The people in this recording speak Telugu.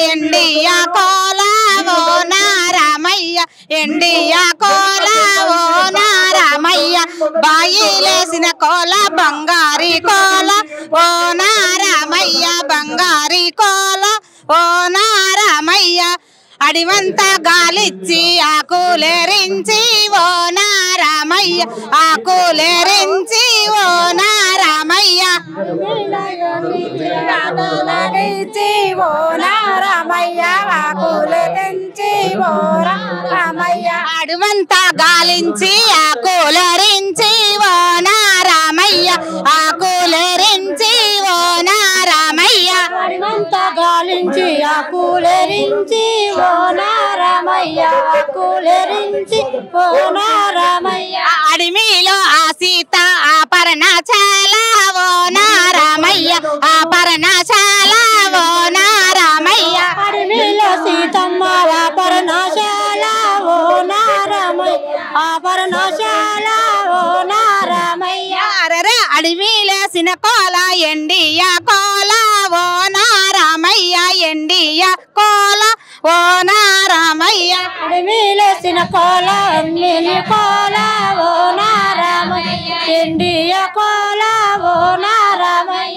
ఎండియా కోలా ఓ నారామయ్య ఎండియా కోలా ఓ నారామయ్య బాయిలేసిన కోల బంగారి కోల ఓ నారామయ్య బంగారి కోల ఓ నారామయ్య అడివంతా గాలిచ్చి ఆకులేరించి ఓ నారామయ్య ఆకులేరించి ఓ నారామయ్య ఓ నారామయ్య ఆకులేరించి ఓ నారామయ్య అడివంతా గాలించి ఆకులేరించి ఓ నారామయ్య ఆకులేరించి ఓ నారామయ్య అడివంతా గాలించి ఆకులేరించి ఓ నారామయ్య ఆకులేరించి ఓ నారామయ్య అడిమిలో ఆ సీత ఆపరణశాల ఓ నారామయ్య ఆపరణశాల ఓ నారామయ్య అడిమిలో సీతమ్మ ఆపరణశాల ఓ నారామయ్య ఆపరణశాల ఓ నారామయ్య అడవిలేసిన కోల ఎండియా కోల ఓ నారామయ్య ఎండియా కోల ఓ నారామయ్య అడవిలేసిన కోల ఎండియా కోల ఓ నారామయ్య ఎండియా కోల ఓ